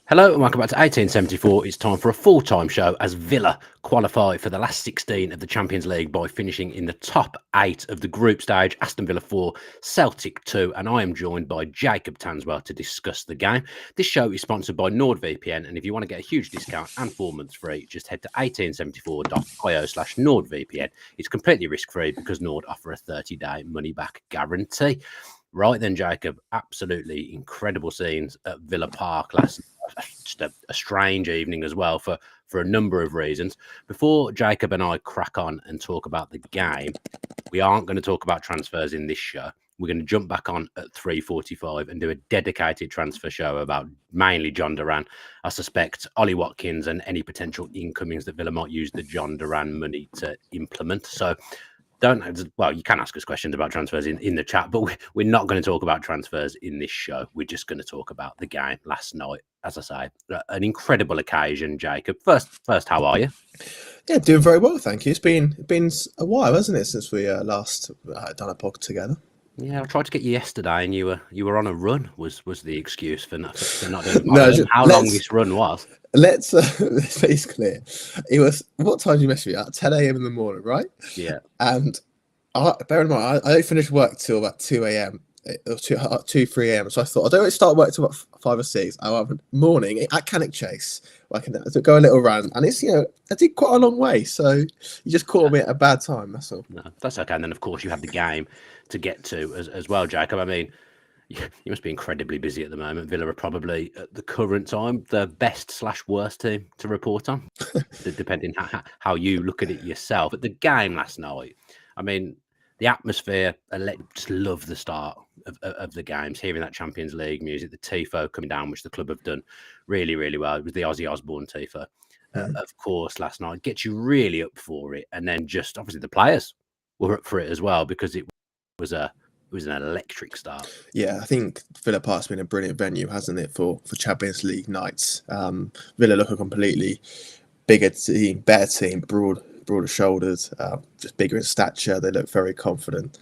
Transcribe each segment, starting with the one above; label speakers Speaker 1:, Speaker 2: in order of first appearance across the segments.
Speaker 1: Hello and welcome back to 1874. It's time for a full-time show as Villa qualify for the last 16 of the Champions League by finishing in the top 8 of the group stage. Aston Villa 4, Celtic 2, and I am joined by Jacob Tanswell to discuss the game. This show is sponsored by NordVPN, and if you want to get a huge discount and 4 months free, just head to 1874.io/NordVPN. It's completely risk-free because Nord offer a 30-day money-back guarantee. Right then, Jacob, absolutely incredible scenes at Villa Park last night. Just a strange evening as well for a number of reasons. Before Jacob and I crack on and talk about the game, we aren't going to talk about transfers in this show. We're going to jump back on at 3:45 and do a dedicated transfer show about mainly John Duran. I suspect Ollie Watkins and any potential incomings that Villa might use the John Duran money to implement. So you can ask us questions about transfers in the chat, but we're not going to talk about transfers in this show. We're just going to talk about the game last night. As I say, an incredible occasion, Jacob. First, how are you?
Speaker 2: Yeah, doing very well, thank you. It's been a while, hasn't it, since we last done a pod together?
Speaker 1: Yeah, I tried to get you yesterday, and you were on a run. Was the excuse for not doing it?
Speaker 2: No,
Speaker 1: how long this run was?
Speaker 2: Let's make this clear. It was, what time did you message me at? 10 a.m. in the morning, right?
Speaker 1: Yeah.
Speaker 2: And bear in mind, I don't finish work till about 2 a.m. or 3 a.m. So I thought, I don't really start work till about 5 or 6. I have a morning at Cannock Chase. I can go a little run, and it's, I did quite a long way. So you just caught me at a bad time. That's all.
Speaker 1: No, that's okay. And then, of course, you have the game to get to as well, Jacob. I mean, you must be incredibly busy at the moment. Villa are probably, at the current time, the best/worst team to report on, depending how you look at it yourself. But the game last night, I mean, the atmosphere, I just love the start of the games, hearing that Champions League music, the tifo coming down, which the club have done really, really well. It was the Ozzy Osbourne tifo, of course, last night. Gets you really up for it. And then just, obviously, the players were up for it as well, because it was an electric start.
Speaker 2: Yeah, I think Villa Park's been a brilliant venue, hasn't it, for Champions League nights. Villa look a completely bigger team, better team, broader shoulders, just bigger in stature. They look very confident.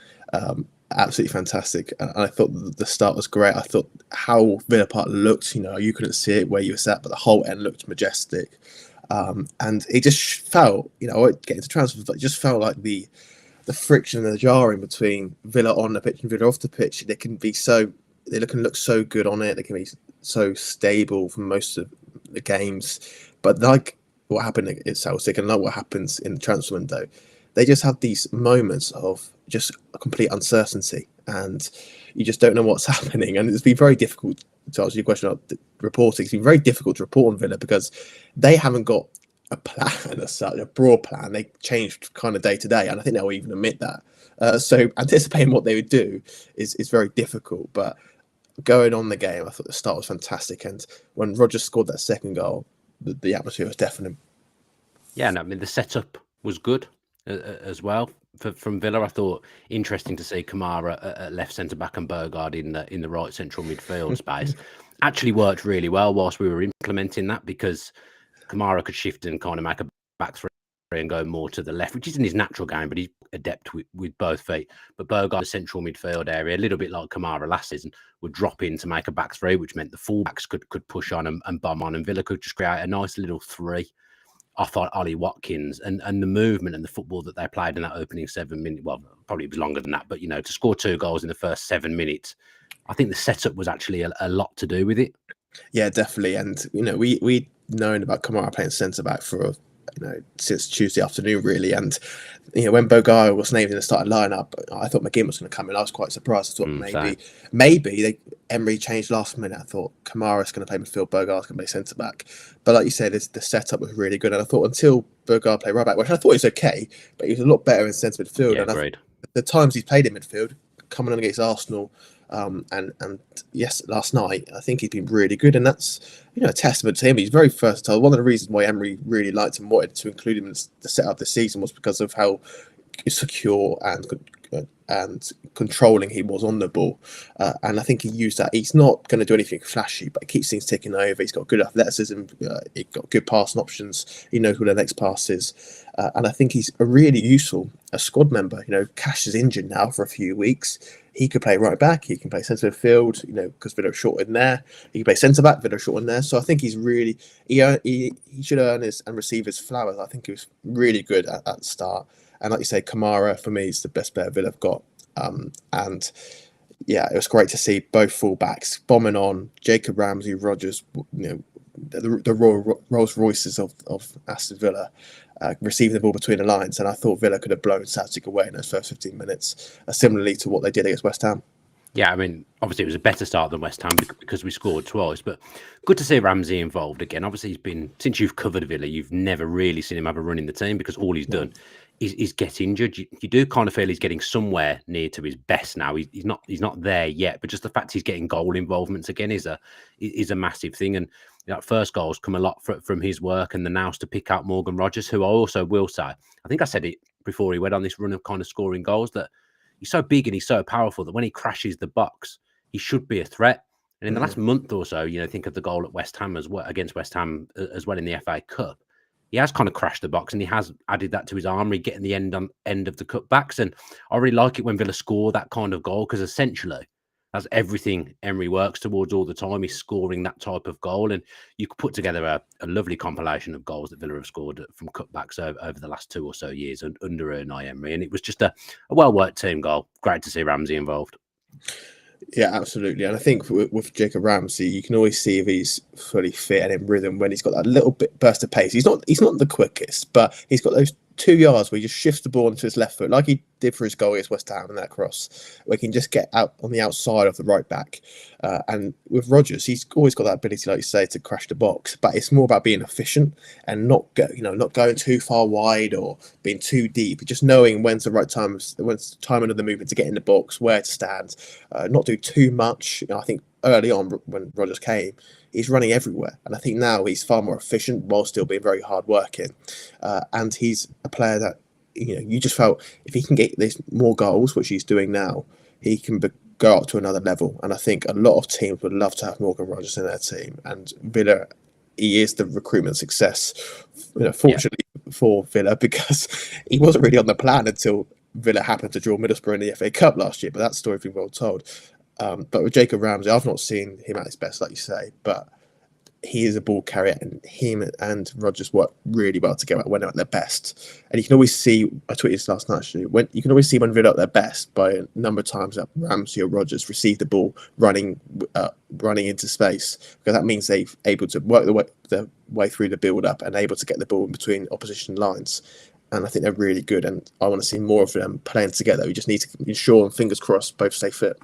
Speaker 2: Absolutely fantastic. And I thought the start was great. I thought how Villa Park looked, you couldn't see it where you were sat, but the whole end looked majestic. And it just felt, I won't get into transfers, but it just felt like the friction and the jarring between Villa on the pitch and Villa off the pitch. They can look so good on it. They can be so stable for most of the games. But like what happened at Celtic and like what happens in the transfer window, they just have these moments of just a complete uncertainty, and you just don't know what's happening. And it's been very difficult to answer your question about reporting. It's been very difficult to report on Villa because they haven't got a plan as such, a broad plan. They changed kind of day to day, and I think they'll even admit that. So anticipating what they would do is very difficult. But going on the game, I thought the start was fantastic, and when Rogers scored that second goal, the atmosphere was definite.
Speaker 1: Yeah, no, I mean, the setup was good as well from Villa. I thought interesting to see Kamara at left centre back and Bergard in the right central midfield space. Actually worked really well whilst we were implementing that, because Kamara could shift and kind of make a back three and go more to the left, which isn't his natural game, but he's adept with both feet. But Bergard, the central midfield area, a little bit like Kamara last season, would drop in to make a back three, which meant the fullbacks could push on and bomb on, and Villa could just create a nice little three off Ollie Watkins, and the movement and the football that they played in that opening 7 minutes. Well, probably it was longer than that, but to score 2 goals in the first 7 minutes, I think the setup was actually a lot to do with it.
Speaker 2: Yeah, definitely. And we'd known about Kamara playing centre back for since Tuesday afternoon, really. And when Bogai was named in the starting lineup, I thought McGinn was going to come in. I was quite surprised. I thought maybe Emery changed last minute. I thought Kamara's going to play midfield, Bogar's going to play centre back. But like you said, the setup was really good. And I thought until Bogar played right back, which I thought he was okay, but he was a lot better in centre midfield.
Speaker 1: Yeah,
Speaker 2: and
Speaker 1: agreed.
Speaker 2: The times he's played in midfield, coming on against Arsenal, and yes, last night, I think he's been really good, and that's a testament to him. He's very versatile. One of the reasons why Emery really liked and wanted to include him in the setup this season was because of how secure and controlling he was on the ball, and I think he used that. He's not going to do anything flashy, but he keeps things ticking over. He's got good athleticism, he's got good passing options, he knows who the next pass is, and I think he's a really useful squad member. Cash is injured now for a few weeks. he could play right back, he can play centre field, because Villa are short in there. He can play centre back, Villa are short in there. So I think he's really he should earn his and receive his flowers. I think he was really good at the start. And like you say, Kamara for me is the best player Villa have got. And yeah, it was great to see both fullbacks bombing on. Jacob Ramsey, Rogers, the Rolls Royces of Aston Villa, receiving the ball between the lines. And I thought Villa could have blown Celtic away in those first 15 minutes, similarly to what they did against West Ham.
Speaker 1: Yeah, I mean, obviously it was a better start than West Ham because we scored twice, but good to see Ramsey involved again. Obviously, he's been, since you've covered Villa, you've never really seen him have a run in the team because all he's done is get injured. You do kind of feel he's getting somewhere near to his best now. He's not there yet, but just the fact he's getting goal involvements again is a massive thing. And that first goal's come a lot from his work and the nous to pick out Morgan Rogers, who I also will say, I think I said it before he went on this run of kind of scoring goals, that he's so big and he's so powerful that when he crashes the box, he should be a threat. And in the last month or so, think of the goal at West Ham as well, against West Ham as well in the FA Cup. He has kind of crashed the box and he has added that to his armoury, getting the end of the cutbacks. And I really like it when Villa score that kind of goal because essentially that's everything Emery works towards all the time. He's scoring that type of goal. And you could put together a lovely compilation of goals that Villa have scored from cutbacks over the last 2 or so years under Unai Emery. And it was just a well-worked team goal. Great to see Ramsey involved.
Speaker 2: Yeah, absolutely. And I think with Jacob Ramsey, you can always see if he's fully fit and in rhythm when he's got that little bit burst of pace. He's not the quickest, but he's got those 2 yards where he just shifts the ball onto his left foot, like he did for his goal against West Ham and that cross, where he can just get out on the outside of the right back. And with Rogers, he's always got that ability, like you say, to crash the box. But it's more about being efficient and not going too far wide or being too deep. Just knowing when's the right time, when's the timing of the movement to get in the box, where to stand, not do too much. I think early on when Rogers came, he's running everywhere, and I think now he's far more efficient while still being very hard working. And he's a player that you just felt if he can get this more goals, which he's doing now, he can go up to another level. And I think a lot of teams would love to have Morgan Rogers in their team. And Villa, he is the recruitment success, fortunately for Villa, because he wasn't really on the plan until Villa happened to draw Middlesbrough in the FA Cup last year. But that story's been well told. But with Jacob Ramsey, I've not seen him at his best, like you say, but he is a ball carrier, and him and Rogers work really well together when they're at their best. And you can always see, I tweeted this last night actually, you can always see when Villa are at their best by a number of times that Ramsey or Rogers receive the ball running into space, because that means they're able to work the way through the build-up and able to get the ball in between opposition lines. And I think they're really good, and I want to see more of them playing together. We just need to ensure, and fingers crossed, both stay fit.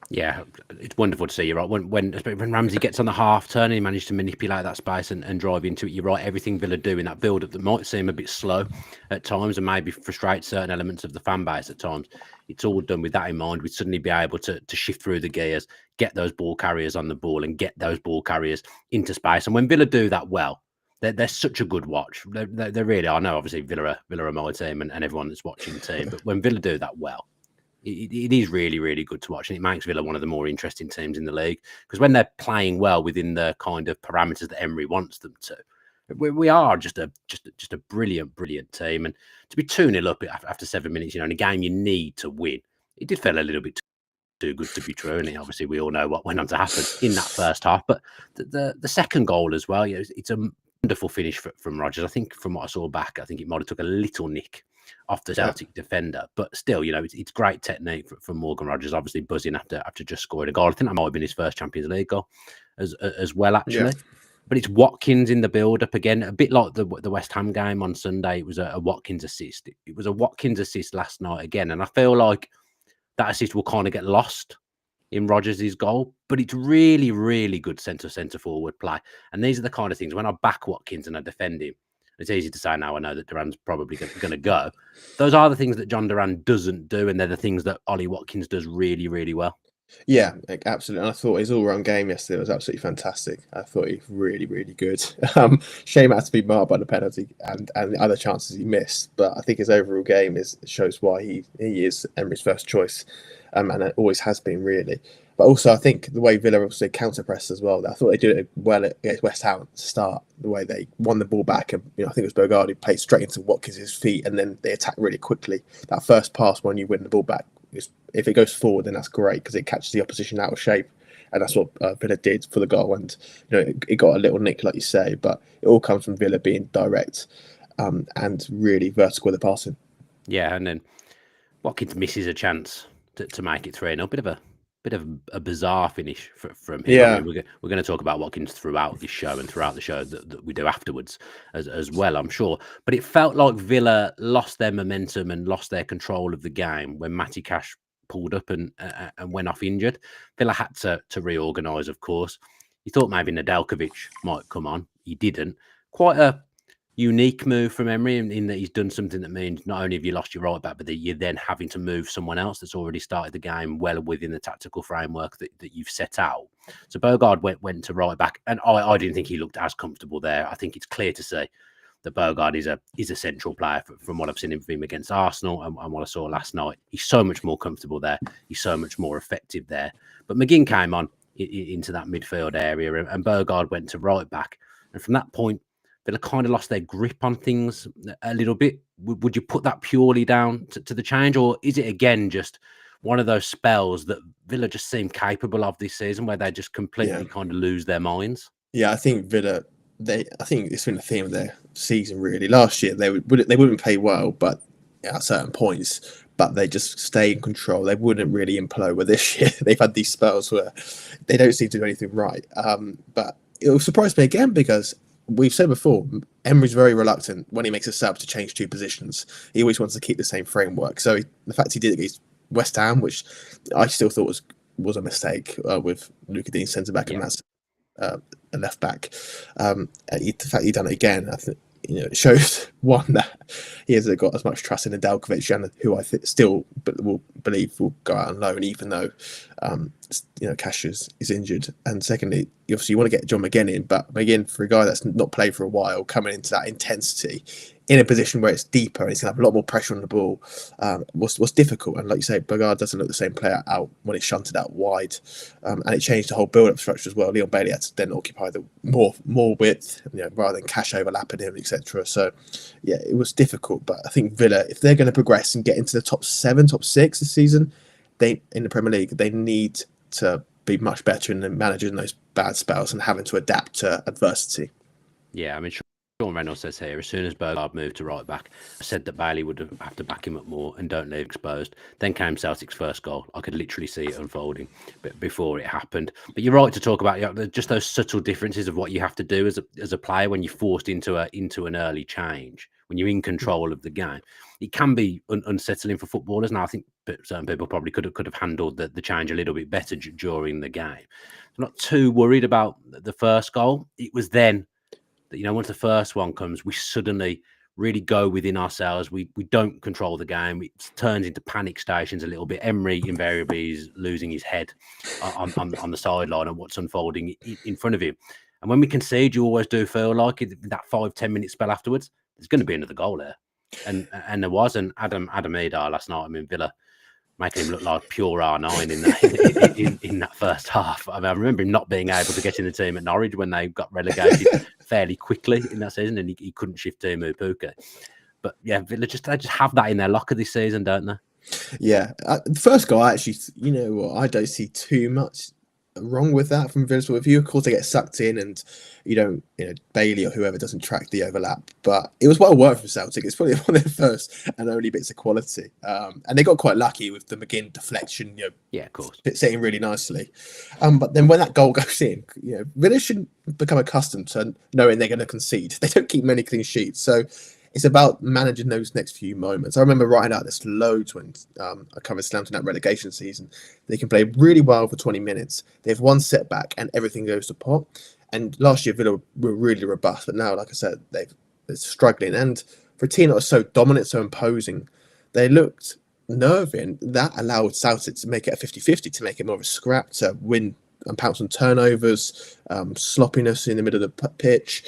Speaker 1: Yeah, it's wonderful to see. You're right. When Ramsey gets on the half turn and he managed to manipulate that space and drive into it, you're right. Everything Villa do in that build-up that might seem a bit slow at times and maybe frustrate certain elements of the fan base at times, it's all done with that in mind. We'd suddenly be able to shift through the gears, get those ball carriers on the ball and get those ball carriers into space. And when Villa do that well, they're such a good watch. They really are. I know, obviously, Villa are my team and everyone that's watching the team, but when Villa do that well, it is really, really good to watch, and it makes Villa one of the more interesting teams in the league, because when they're playing well within the kind of parameters that Emery wants them to, we are just a brilliant team. And to be 2-0 up after 7 minutes, in a game you need to win, it did feel a little bit too good to be true. And obviously we all know what went on to happen in that first half. But the second goal as well, it's a wonderful finish from Rogers. I think from what I saw back, I think it might have took a little nick off the Celtic defender, but still, it's great technique from Morgan Rogers, obviously buzzing after just scoring a goal. I think that might have been his first Champions League goal as well, actually. Yeah. But it's Watkins in the build-up again, a bit like the West Ham game on Sunday. It was a Watkins assist. It was a Watkins assist last night again, and I feel like that assist will kind of get lost in Rogers' goal, but it's really, really good centre forward play. And these are the kind of things, when I back Watkins and I defend him, it's easy to say now, I know that Duran's probably going to go. Those are the things that John Duran doesn't do, and they're the things that Ollie Watkins does really, really well.
Speaker 2: Yeah, absolutely. And I thought his all-round game yesterday was absolutely fantastic. I thought he was really, really good. Shame it had to be marred by the penalty and the other chances he missed. But I think his overall game shows why he is Emery's first choice, and it always has been, really. But also, I think the way Villa also counter-pressed as well, I thought they did it well against West Ham at the start, the way they won the ball back. And I think it was Bogarde played straight into Watkins' feet, and then they attacked really quickly. That first pass when you win the ball back if it goes forward, then that's great because it catches the opposition out of shape. And that's what Villa did for the goal. And it got a little nick, like you say, but it all comes from Villa being direct and really vertical with the passing.
Speaker 1: Yeah, and then Watkins misses a chance to make it 3-0. Bit of a bizarre finish from him.
Speaker 2: Yeah.
Speaker 1: I mean, we're going to talk about Watkins throughout this show and throughout the show that we do afterwards as well, I'm sure. But it felt like Villa lost their momentum and lost their control of the game when Matty Cash pulled up and went off injured. Villa had to reorganise, of course. You thought maybe Nedeljkovic might come on. He didn't. Quite a unique move from Emery in that he's done something that means not only have you lost your right back, but that you're then having to move someone else that's already started the game well within the tactical framework that you've set out. So Bogard went to right back, and I didn't think he looked as comfortable there. I think it's clear to see that Bogard is a central player from what I've seen from him against Arsenal and what I saw last night. He's so much more comfortable there. He's so much more effective there. But McGinn came on into that midfield area, and Bogard went to right back. And from that point, Villa kind of lost their grip on things a little bit. Would you put that purely down to the change, or is it again just one of those spells that Villa just seem capable of this season, where they just completely kind of lose their minds?
Speaker 2: Yeah, I think Villa. I think it's been the theme of their season really. Last year they wouldn't play well, but at certain points, but they just stay in control. They wouldn't really implode. Where this year they've had these spells where they don't seem to do anything right. But it will surprise me again because we've said before, Emery's very reluctant when he makes a sub to change two positions. He always wants to keep the same framework. So the fact he did it against West Ham, which I still thought was a mistake with Luka Dean centre back and Matt a left back. The fact he'd done it again, I think it shows one that he hasn't got as much trust in Nedeljkovic, and who I still will believe will go out on loan, even though Cash is injured. And secondly, obviously you want to get John McGinn in, but McGinn, for a guy that's not played for a while, coming into that intensity in a position where it's deeper and he's going to have a lot more pressure on the ball, was difficult. And like you say, Bogard doesn't look the same player out when it's shunted out wide, and it changed the whole build-up structure as well. Leon Bailey had to then occupy the more width, rather than Cash overlapping him, etc. So yeah, it was difficult. But I think Villa, if they're going to progress and get into the top 7, top 6 this season, in the Premier League, they need to be much better in managing those bad spells and having to adapt to adversity.
Speaker 1: Yeah, I mean, Sean Reynolds says here, as soon as Bogard moved to right back, I said that Bailey would have to back him up more and don't leave exposed. Then came Celtic's first goal. I could literally see it unfolding before it happened. But you're right to talk about just those subtle differences of what you have to do as a player when you're forced into an early change, when you're in control of the game. It can be unsettling for footballers. Now, I think certain people probably could have handled the change a little bit better during the game. I'm not too worried about the first goal. It was then that, once the first one comes, we suddenly really go within ourselves. We don't control the game. It turns into panic stations a little bit. Emery invariably is losing his head on the sideline and what's unfolding in front of him. And when we concede, you always do feel like that 5-10 minute spell afterwards, there's going to be another goal there. And there was. And Adam Idar last night, Villa making him look like pure R9 in that first half. I remember him not being able to get in the team at Norwich when they got relegated fairly quickly in that season, and he couldn't shift Timu Puka. But yeah, Villa they just have that in their locker this season, don't they?
Speaker 2: Yeah, the first goal, actually, I don't see too much wrong with that from Villa's point of view. Of course, they get sucked in, and Bailey or whoever doesn't track the overlap. But it was well worked from Celtic. It's probably one of their first and only bits of quality. And they got quite lucky with the McGinn deflection.
Speaker 1: Yeah, of course,
Speaker 2: sitting really nicely. But then when that goal goes in, Villa should become accustomed to knowing they're going to concede. They don't keep many clean sheets, so it's about managing those next few moments. I remember writing out this loads when I covered Southampton that relegation season. They can play really well for 20 minutes. They have one setback and everything goes to pot. And last year, Villa were really robust. But now, like I said, they're struggling. And for a team that was so dominant, so imposing, they looked nervy. And that allowed Celtic to make it a 50-50, to make it more of a scrap, to win and pounce on turnovers, sloppiness in the middle of the pitch.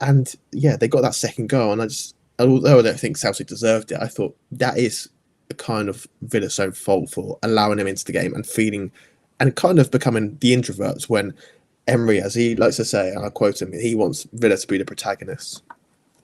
Speaker 2: And yeah, they got that second goal, and although I don't think Celtic deserved it, I thought that is a kind of Villa's own fault for allowing him into the game and feeling and kind of becoming the introverts when Emery, as he likes to say, and I quote him, he wants Villa to be the protagonist.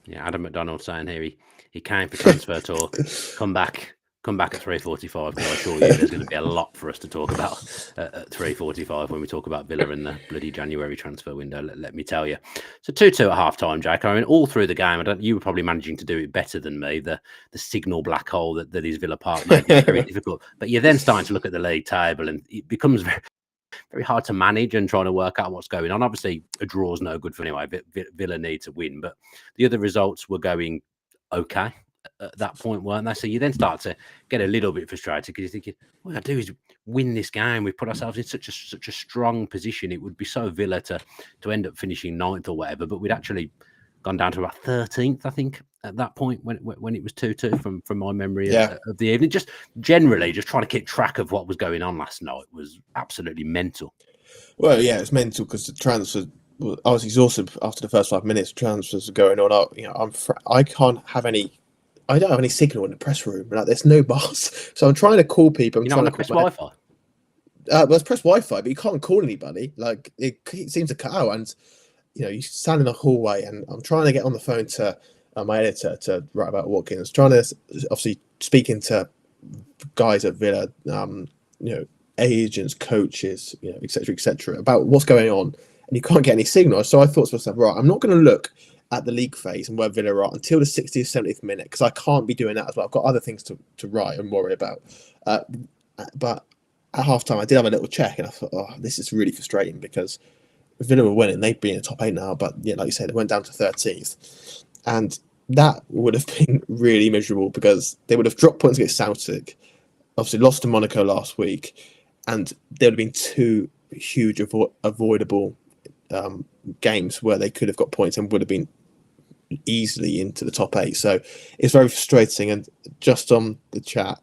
Speaker 1: Yeah, Adam McDonald saying here he came for transfer tour, come back come back at 3:45 because I assure you there's going to be a lot for us to talk about at 3:45 when we talk about Villa in the bloody January transfer window. Let me tell you. So 2-2 at half time, Jake. I mean, all through the game, you were probably managing to do it better than me. The signal black hole that is Villa Park made it very difficult. But you're then starting to look at the league table, and it becomes very hard to manage and trying to work out what's going on. Obviously, a draw is no good for anyway. Villa need to win, but the other results were going okay at that point, weren't they? So you then start to get a little bit frustrated because you're thinking, what I do is win this game. We've put ourselves in such a strong position. It would be so Villa to end up finishing 9th or whatever, but we'd actually gone down to about 13th, I think, at that point when it was 2-2 from my memory of the evening. Just generally, just trying to keep track of what was going on last night was absolutely mental.
Speaker 2: Well, yeah, it's mental because the transfer. I was exhausted after the first 5 minutes. Transfers were going on. I can't have any. I don't have any signal in the press room. Like, there's no bars, so I'm trying to call people.
Speaker 1: You're not on the press Wi-Fi.
Speaker 2: Well, it's press Wi-Fi, but you can't call anybody. Like it seems to cut out, and you stand in the hallway, and I'm trying to get on the phone to my editor to write about Watkins. Trying to obviously speaking to guys at Villa, agents, coaches, etc., about what's going on, and you can't get any signal. So I thought to myself, right, I'm not going to look at the league phase and where Villa are until the 60th, 70th minute, because I can't be doing that as well. I've got other things to write and worry about. But at half time, I did have a little check, and I thought, oh, this is really frustrating because Villa were winning. They'd be in the top 8 now, but like you said, they went down to 13th. And that would have been really miserable because they would have dropped points against Celtic, obviously lost to Monaco last week, and there would have been 2 huge avoidable games where they could have got points and would have been easily into the top 8. So it's very frustrating. And just on the chat,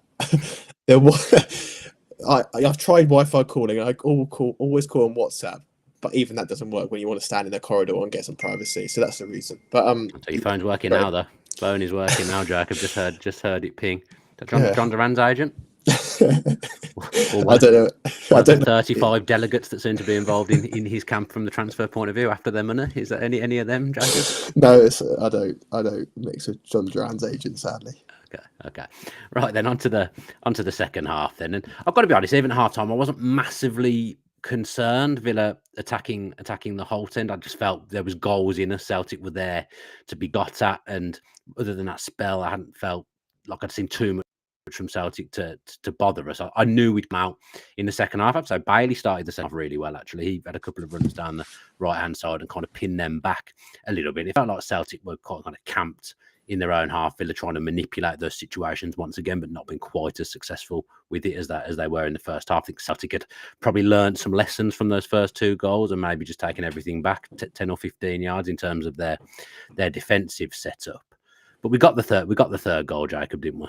Speaker 2: there was I've tried Wi-Fi calling. I always call on WhatsApp, but even that doesn't work when you want to stand in the corridor and get some privacy. So that's the reason. But
Speaker 1: so your phone's working now, though. Phone is working now, Jack. I've just heard it ping. John Duran's agent.
Speaker 2: I don't know.
Speaker 1: I don't know. 35 delegates that seem to be involved in his camp from the transfer point of view after their money. Is there any of them, Jacob?
Speaker 2: No, I don't mix with John Duran's agent, sadly.
Speaker 1: Okay. Right then, onto the second half then. And I've got to be honest, even at half time, I wasn't massively concerned. Villa attacking the Holt end. I just felt there was goals in us. Celtic were there to be got at, and other than that spell, I hadn't felt like I'd seen too much from Celtic to bother us. I knew we'd come out in the second half. So Bailey started the second half really well, actually. He had a couple of runs down the right-hand side and kind of pinned them back a little bit. It felt like Celtic were kind of camped in their own half. Villa trying to manipulate those situations once again, but not been quite as successful with it as they were in the first half. I think Celtic had probably learned some lessons from those first 2 goals and maybe just taken everything back 10 or 15 yards in terms of their defensive setup. But we got the third goal, Jacob, didn't we?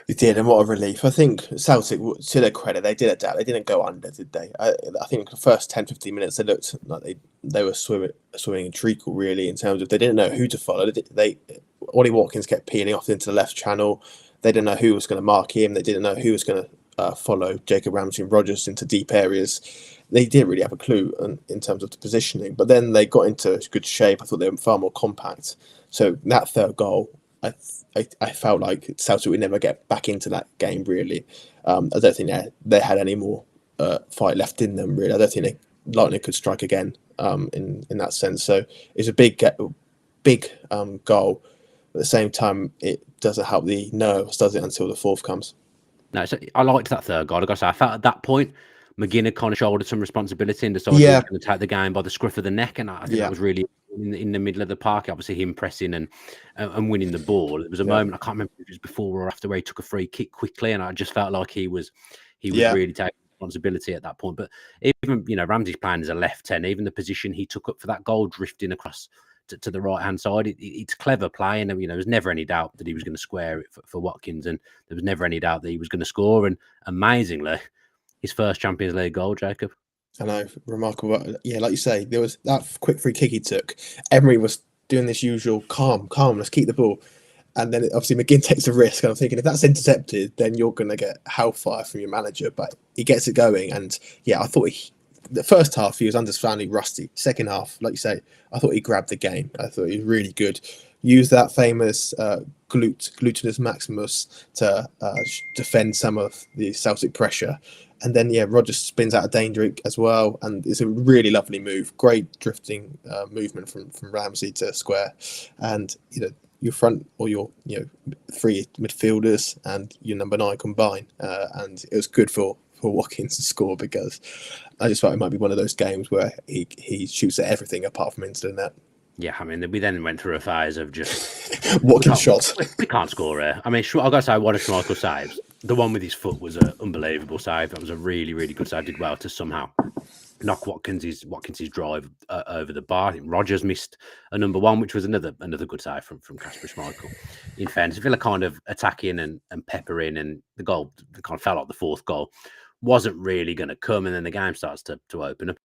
Speaker 2: We did, and what a relief. I think Celtic, to their credit, they did adapt. They didn't go under, did they? I think the first 10, 15 minutes, they looked like they were swimming in treacle, really, in terms of they didn't know who to follow. Ollie Watkins kept peeling off into the left channel. They didn't know who was going to mark him. They didn't know who was going to follow Jacob Ramsey and Rogers into deep areas. They didn't really have a clue in terms of the positioning. But then they got into good shape. I thought they were far more compact. So that third goal, I felt like Celtic would never get back into that game, really. I don't think they had any more fight left in them, really. I don't think Lightning could strike again in that sense. So it's a big goal. At the same time, it doesn't help the nerves, does it, until the fourth comes.
Speaker 1: No, so I liked that third goal. I got to say, I felt at that point, McGinn had kind of shouldered some responsibility and decided he was going to take the game by the scruff of the neck. And I think that was really in the middle of the park. Obviously, him pressing and winning the ball. It was a moment, I can't remember if it was before or after, where he took a free kick quickly. And I just felt like he was really taking responsibility at that point. But even, Ramsey's playing as a left 10, even the position he took up for that goal, drifting across to the right-hand side, it's clever play. And, there was never any doubt that he was going to square it for Watkins. And there was never any doubt that he was going to score. And amazingly, his first Champions League goal, Jacob.
Speaker 2: I know, remarkable. Yeah, like you say, there was that quick free kick he took. Emery was doing this usual calm, let's keep the ball. And then obviously McGinn takes a risk. And I'm thinking, if that's intercepted, then you're going to get hellfire from your manager. But he gets it going. And yeah, I thought the first half he was understandably rusty. Second half, like you say, I thought he grabbed the game. I thought he was really good. Used that famous glutinous maximus to defend some of the Celtic pressure. And then, Rogers spins out of danger as well. And it's a really lovely move. Great drifting movement from Ramsey to square. And, your front or your three midfielders and your number 9 combine. And it was good for Watkins to score, because I just thought it might be one of those games where he shoots at everything apart from into the net.
Speaker 1: Yeah, I mean, we then went through a phase of just
Speaker 2: Watkins shots.
Speaker 1: We can't score here. I mean, I've got to say, one of Schmeichel's saves, the one with his foot, was an unbelievable save. That was a really, really good save. Did well to somehow knock Watkins's drive over the bar. I think Rogers missed a number 1, which was another good save from Kasper Schmeichel. In fairness, Villa kind of attacking and peppering, and the goal kind of felt like the fourth goal wasn't really going to come, and then the game starts to open up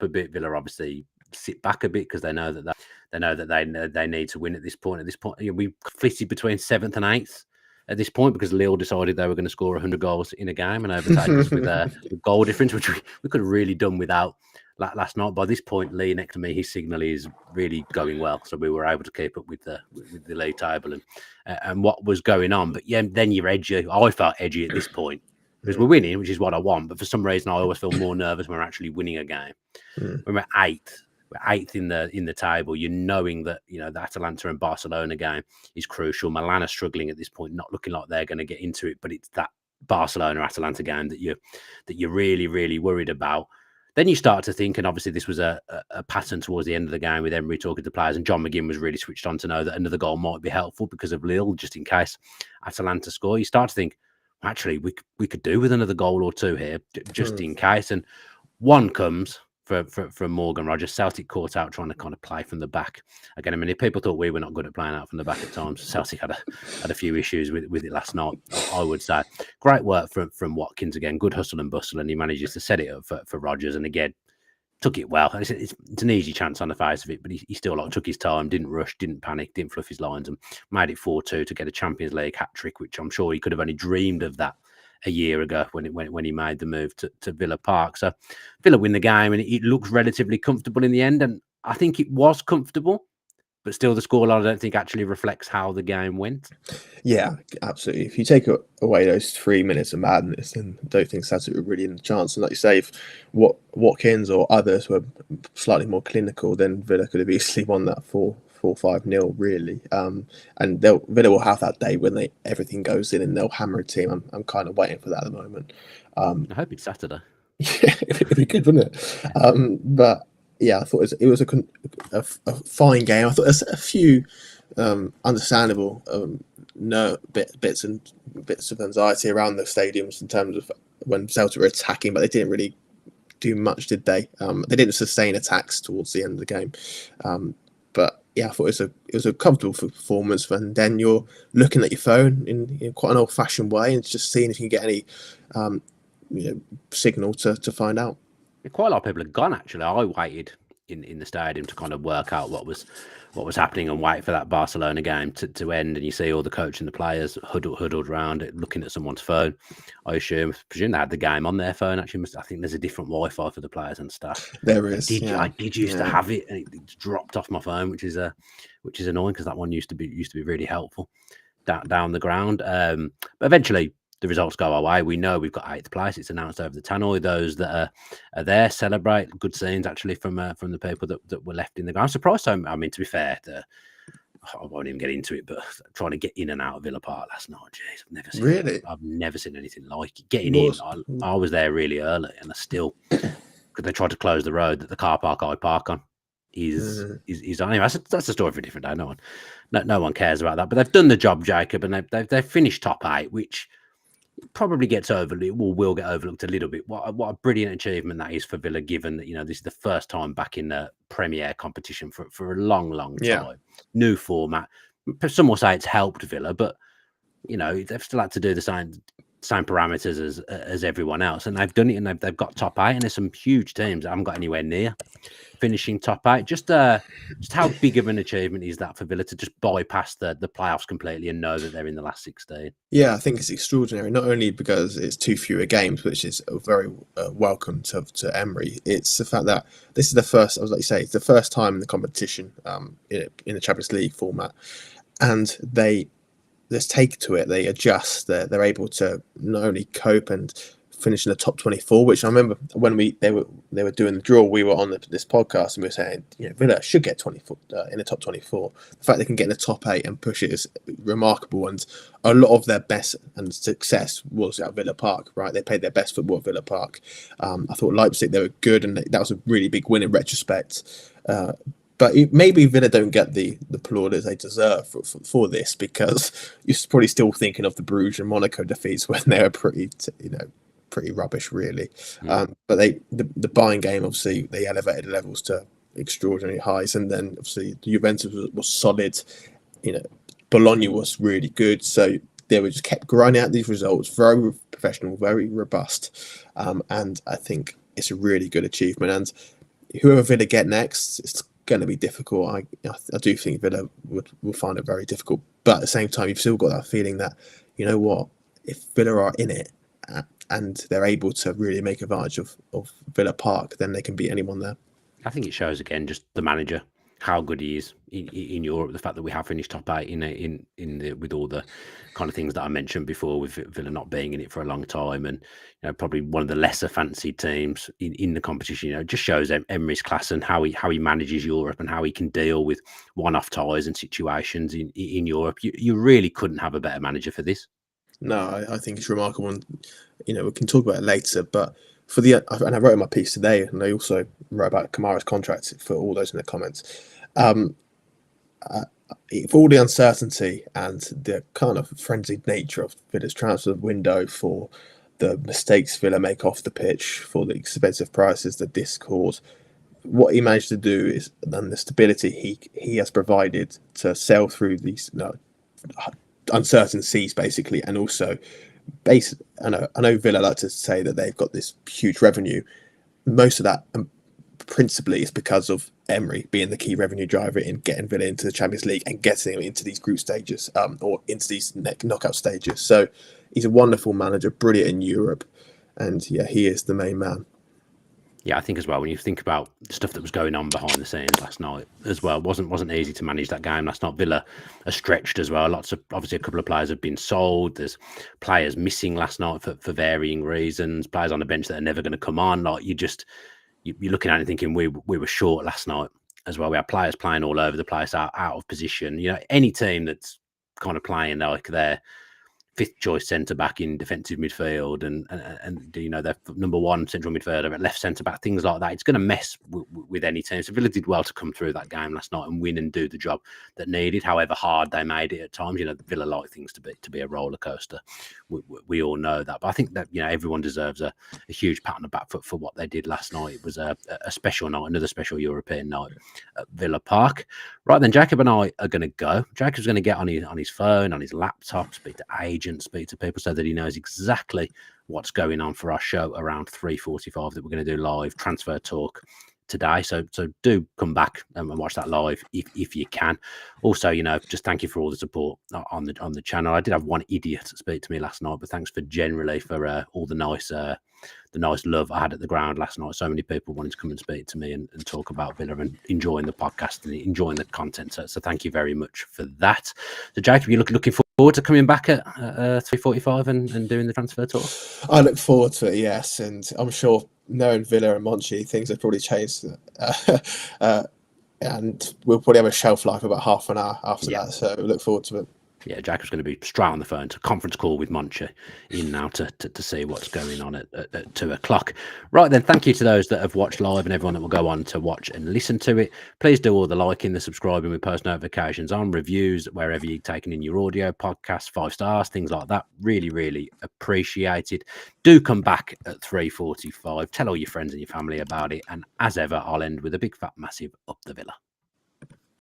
Speaker 1: a bit. Villa obviously sit back a bit because they know that they need to win at this point. We flitted between 7th and 8th at this point because Lille decided they were going to score 100 goals in a game and overtake us with a goal difference, which we could have really done without last night. By this point, Lee next to me, his signal is really going well, so we were able to keep up with the league table and what was going on. But yeah, then you're edgy. I felt edgy at this point because we're winning, which is what I want. But for some reason, I always feel more nervous when we're actually winning a game. When we're 8th. We're 8th in the table. You're knowing that the Atalanta and Barcelona game is crucial. Milan are struggling at this point, not looking like they're going to get into it. But it's that Barcelona-Atalanta game that you're really, really worried about. Then you start to think, and obviously this was a pattern towards the end of the game with Emery talking to players, and John McGinn was really switched on to know that another goal might be helpful because of Lille, just in case Atalanta score. You start to think, actually, we could do with another goal or two here, just in case. And one comes from Morgan Rogers. Celtic caught out trying to kind of play from the back. Again, I mean, if people thought we were not good at playing out from the back at times, Celtic had a few issues with it last night, I would say. Great work from Watkins again. Good hustle and bustle, and he manages to set it up for Rogers. And again, took it well. It's an easy chance on the face of it, but he still took his time, didn't rush, didn't panic, didn't fluff his lines, and made it 4-2 to get a Champions League hat-trick, which I'm sure he could have only dreamed of that a year ago when he made the move to Villa Park. So Villa win the game, and it looks relatively comfortable in the end. And I think it was comfortable, but still the scoreline I don't think actually reflects how the game went.
Speaker 2: Yeah, absolutely. If you take away those 3 minutes of madness, then I don't think Celtic were really in the chance. And like you say, if Watkins or others were slightly more clinical, then Villa could have easily won that 4-5-0, really. And Villa will have that day when everything goes in and they'll hammer a team. I'm kind of waiting for that at the moment.
Speaker 1: I hope it's Saturday.
Speaker 2: Yeah, it'd be good, wouldn't it? But yeah, I thought it was a fine game. I thought there's a few understandable bits of anxiety around the stadiums in terms of when Celtic were attacking, but they didn't really do much, did they? They didn't sustain attacks towards the end of the game. But yeah, I thought it was a comfortable performance. And then you're looking at your phone in quite an old-fashioned way and just seeing if you can get any signal to find out.
Speaker 1: Quite a lot of people had gone, actually. I waited in the stadium to kind of work out what was happening and wait for that Barcelona game to end. And you see all the coach and the players huddled around it, looking at someone's phone. I presume they had the game on their phone. Actually, I think there's a different Wi-Fi for the players and staff.
Speaker 2: There is.
Speaker 1: I did used to have it, and it dropped off my phone, which is annoying because that one used to be really helpful down the ground. But eventually the results go our way. We know we've got 8th place. It's announced over the tannoy. Those that are there celebrate. Good scenes actually from the people that were left in the ground. I'm surprised. I mean, to be fair, I won't even get into it, but trying to get in and out of Villa Park last night, jeez, I've never seen anything like it. Getting in, I was there really early, and I still, because they tried to close the road that the car park I park on is on. Anyway, that's a story for a different day. No one cares about that. But they've done the job, Jacob, and they've finished top 8, which probably gets overlooked, will get overlooked a little bit. What a brilliant achievement that is for Villa, given that this is the first time back in the Premier competition for a long time.
Speaker 2: Yeah.
Speaker 1: New format. Some will say it's helped Villa, but they've still had to do the same parameters as everyone else, and they've done it, and they've got top 8, and there's some huge teams that haven't got anywhere near finishing top 8. Just how big of an achievement is that for Villa to just bypass the playoffs completely and know that they're in the last 16?
Speaker 2: Yeah, I think it's extraordinary, not only because it's 2 fewer games, which is very welcome to Emery. It's the fact that this is the first, as like you say, it's the first time in the competition in the Champions League format, and they just take to it. They adjust. They're able to not only cope and finish in the top 24, which I remember when they were doing the draw, we were on this podcast and we were saying, Villa should get 24 in the top 24. The fact they can get in the top 8 and push it is remarkable, and a lot of their best and success was at Villa Park, right? They played their best football at Villa Park. I thought Leipzig, they were good, and that was a really big win in retrospect. But maybe Villa don't get the plaudits they deserve for this, because you're probably still thinking of the Bruges and Monaco defeats when they were pretty rubbish, really. But the Bayern game, obviously, they elevated the levels to extraordinary highs, and then obviously the Juventus was solid. Bologna was really good, so they were just kept grinding out these results. Very professional, very robust, and I think it's a really good achievement. And whoever Villa get next, it's going to be difficult. I do think Villa will find it very difficult, but at the same time, you've still got that feeling that, you know what, if Villa are in it and they're able to really make advantage of Villa Park, then they can beat anyone there.
Speaker 1: I think it shows again just the manager, how good he is in Europe. The fact that we have finished top 8 with all the kind of things that I mentioned before, with Villa not being in it for a long time, and probably one of the lesser fancied teams in the competition. It just shows Emery's class and how he manages Europe and how he can deal with one-off ties and situations in Europe. You really couldn't have a better manager for this.
Speaker 2: No, I think it's remarkable, and we can talk about it later. But and I wrote in my piece today, and I also wrote about Kamara's contract for all those in the comments. For all the uncertainty and the kind of frenzied nature of Villa's transfer window, for the mistakes Villa make off the pitch, for the expensive prices that this caused, what he managed to do is, and the stability he has provided to sail through these uncertain seas, basically. And also, I know Villa like to say that they've got this huge revenue. Most of that principally is because of Emery being the key revenue driver in getting Villa into the Champions League and getting them into these group stages, or into these knockout stages. So he's a wonderful manager, brilliant in Europe, and yeah, he is the main man.
Speaker 1: Yeah, I think as well, when you think about the stuff that was going on behind the scenes last night as well, wasn't easy to manage that game last night. Villa are stretched as well. Obviously a couple of players have been sold. There's players missing last night for varying reasons. Players on the bench that are never going to come on. Like you're looking at it thinking we were short last night as well. We had players playing all over the place, out of position. Any team that's kind of playing like their fifth choice centre back in defensive midfield, and their number one central midfielder at left centre back, things like that, it's going to mess with any team. So Villa did well to come through that game last night and win and do the job that needed, however hard they made it at times. Villa like things to be a roller coaster. We all know that, but I think that everyone deserves a huge pat on the back for what they did last night. It was a special night, another special European night at Villa Park. Right then, Jacob and I are going to go. Jacob's going to get on his phone, on his laptop, speak to agents, speak to people, so that he knows exactly what's going on for our show around 3:45 that we're going to do live transfer talk today. So do come back and watch that live if you can. Also, just thank you for all the support on the channel. I did have one idiot speak to me last night, but thanks for all the nice love I had at the ground last night. So many people wanted to come and speak to me and talk about Villa and enjoying the podcast and enjoying the content. So thank you very much for that. So Jacob, you looking forward to coming back at 3:45 and doing the transfer talk?
Speaker 2: I look forward to it, yes, and I'm sure knowing Villa and Monchi, things have probably changed, and we'll probably have a shelf life about half an hour after that. So we look forward to it.
Speaker 1: Yeah, Jacob's going to be straight on the phone to conference call with Monchi in now to see what's going on at 2:00. Right then, thank you to those that have watched live and everyone that will go on to watch and listen to it. Please do all the liking, the subscribing with post notifications on, reviews, wherever you're taking in your audio podcasts, 5 stars, things like that. Really, really appreciated. Do come back at 3:45. Tell all your friends and your family about it. And as ever, I'll end with a big fat massive up the Villa.